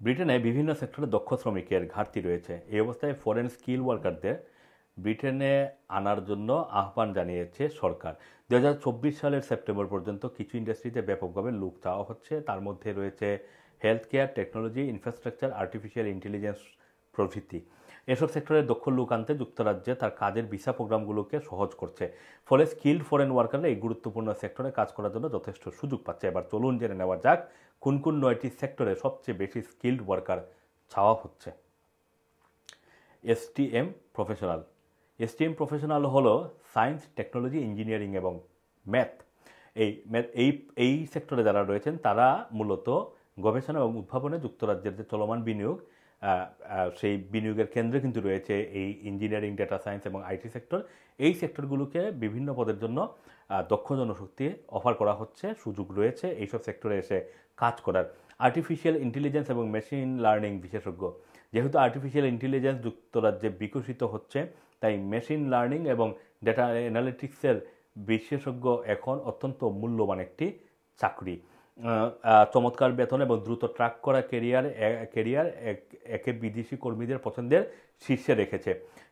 ব্রিটেনে বিভিন্ন সেক্টরে দক্ষ শ্রমিকের ঘাটতি রয়েছে। এই অবস্থায় ফরেন স্কিল ওয়ার্কারদের ব্রিটেনে আনার জন্য আহ্বান জানিয়েছে সরকার। 2024 সালের সেপ্টেম্বর পর্যন্ত কিছু ইন্ডাস্ট্রিতে ব্যাপকভাবে লোক চাওয়া হচ্ছে। তার মধ্যে রয়েছে health care, technology, infrastructure, artificial intelligence প্রভৃতি। এসব সেক্টরে দক্ষ লোক আনতে যুক্তরাজ্যে তার কাজের ভিসা প্রোগ্রামগুলোকে সহজ করছে। ফলে স্কিল্ড ফরেন ওয়ার্কাররা এই গুরুত্বপূর্ণ সেক্টরে কাজ করার জন্য যথেষ্ট সুযোগ পাচ্ছে। এবার চলুন জেনে নেওয়া যাক কোন কোন 9টি সেক্টরে সবচেয়ে বেশি স্কিল্ড ওয়ার্কার চাওয়া হচ্ছে। STM professional. এসটিএম প্রফেশনাল হলো সায়েন্স, টেকনোলজি, ইঞ্জিনিয়ারিং এবং ম্যাথ। এই সেক্টরে যারা রয়েছেন তারা মূলত গবেষণা এবং উদ্ভাবনে যুক্তরাজ্যের যে চলমান বিনিয়োগ, সেই বিনিয়োগের কেন্দ্রে কিন্তু রয়েছে এই ইঞ্জিনিয়ারিং, ডেটা সায়েন্স এবং আইটি সেক্টর। এই সেক্টরগুলোকে বিভিন্ন পদের জন্য দক্ষ জনশক্তি অফার করা হচ্ছে, সুযোগ রয়েছে এইসব সেক্টরে এসে কাজ করার। আর্টিফিশিয়াল ইন্টেলিজেন্স এবং মেশিন লার্নিং বিশেষজ্ঞ। যেহেতু আর্টিফিশিয়াল ইন্টেলিজেন্স যুক্তরাজ্যে বিকশিত হচ্ছে, তাই মেশিন লার্নিং এবং ডেটা অ্যানালিটিক্সের বিশেষজ্ঞ এখন অত্যন্ত মূল্যবান একটি চাকরি। চমৎকার বেতন এবং দ্রুত ট্র্যাক করা কেরিয়ার একে বিদেশি কর্মীদের পছন্দের শীর্ষে রেখেছে।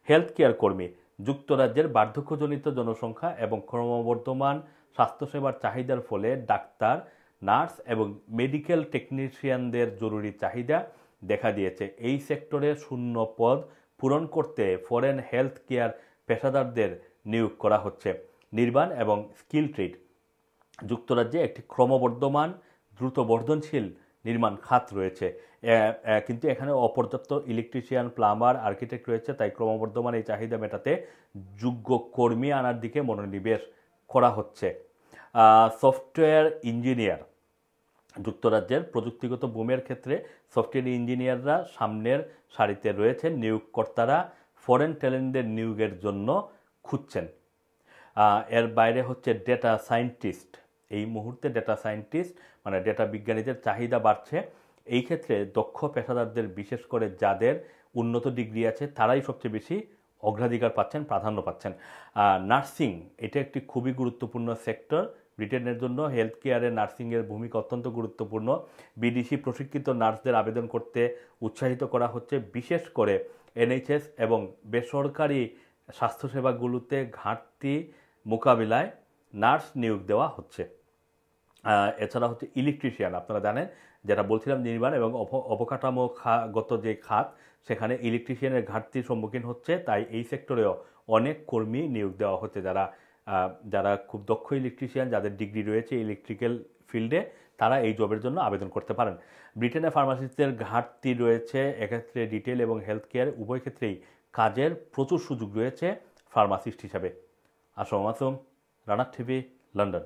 হেলথ কেয়ার কর্মী। যুক্তরাজ্যের বার্ধক্যজনিত জনসংখ্যা এবং ক্রমবর্ধমান স্বাস্থ্যসেবার চাহিদার ফলে ডাক্তার, নার্স এবং মেডিকেল টেকনিশিয়ানদের জরুরি চাহিদা দেখা দিয়েছে। এই সেক্টরে শূন্য পদ পূরণ করতে ফরেন হেলথ কেয়ার পেশাদারদের নিয়োগ করা হচ্ছে। নির্মাণ এবং স্কিল ট্রেড। যুক্তরাজ্যে একটি ক্রমবর্ধমান দ্রুত বর্ধনশীল নির্মাণ খাত রয়েছে, কিন্তু এখানে অপর্যাপ্ত ইলেকট্রিশিয়ান, প্লাম্বার, আর্কিটেক্ট রয়েছে। তাই ক্রমবর্ধমান এই চাহিদা মেটাতে যোগ্য কর্মী আনার দিকে মনোনিবেশ করা হচ্ছে। Software engineer. যুক্তরাজ্যের প্রযুক্তিগত বুমের ক্ষেত্রে সফটওয়্যার ইঞ্জিনিয়াররা সামনের সারিতে রয়েছেন। নিয়োগকর্তারা ফরেন ট্যালেন্টদের নিয়োগের জন্য খুঁজছেন। এর বাইরে হচ্ছে ডেটা সায়েন্টিস্ট। এই মুহূর্তে ডেটা সায়েন্টিস্ট মানে ডেটা বিজ্ঞানীদের চাহিদা বাড়ছে। এই ক্ষেত্রে দক্ষ পেশাদারদের, বিশেষ করে যাদের উন্নত ডিগ্রি আছে, তারাই সবচেয়ে বেশি অগ্রাধিকার পাচ্ছেন, প্রাধান্য পাচ্ছেন। নার্সিং, এটা একটি খুবই গুরুত্বপূর্ণ সেক্টর ব্রিটেনের জন্য। হেলথ কেয়ারে নার্সিংয়ের ভূমিকা অত্যন্ত গুরুত্বপূর্ণ। বিদেশি প্রশিক্ষিত নার্সদের আবেদন করতে উৎসাহিত করা হচ্ছে। বিশেষ করে এনএইচএস এবং বেসরকারি স্বাস্থ্যসেবাগুলোতে ঘাটতি মোকাবিলায় নার্স নিয়োগ দেওয়া হচ্ছে। এছাড়া হচ্ছে ইলেকট্রিশিয়ান। আপনারা জানেন, যেটা বলছিলাম, নির্মাণ এবং অবকাঠামোগত যে খাত, সেখানে ইলেকট্রিশিয়ানের ঘাটতির সম্মুখীন হচ্ছে। তাই এই সেক্টরেও অনেক কর্মী নিয়োগ দেওয়া হচ্ছে, যারা খুব দক্ষ ইলেকট্রিশিয়ান, যাদের ডিগ্রি রয়েছে ইলেকট্রিক্যাল ফিল্ডে, তারা এই জবের জন্য আবেদন করতে পারেন। ব্রিটেনে ফার্মাসিস্টদের ঘাটতি রয়েছে। এক্ষেত্রে রিটেল এবং হেলথ কেয়ার উভয় ক্ষেত্রেই কাজের প্রচুর সুযোগ রয়েছে ফার্মাসিস্ট হিসাবে। আসসালামু আলাইকুম, রানা টিভি, লন্ডন।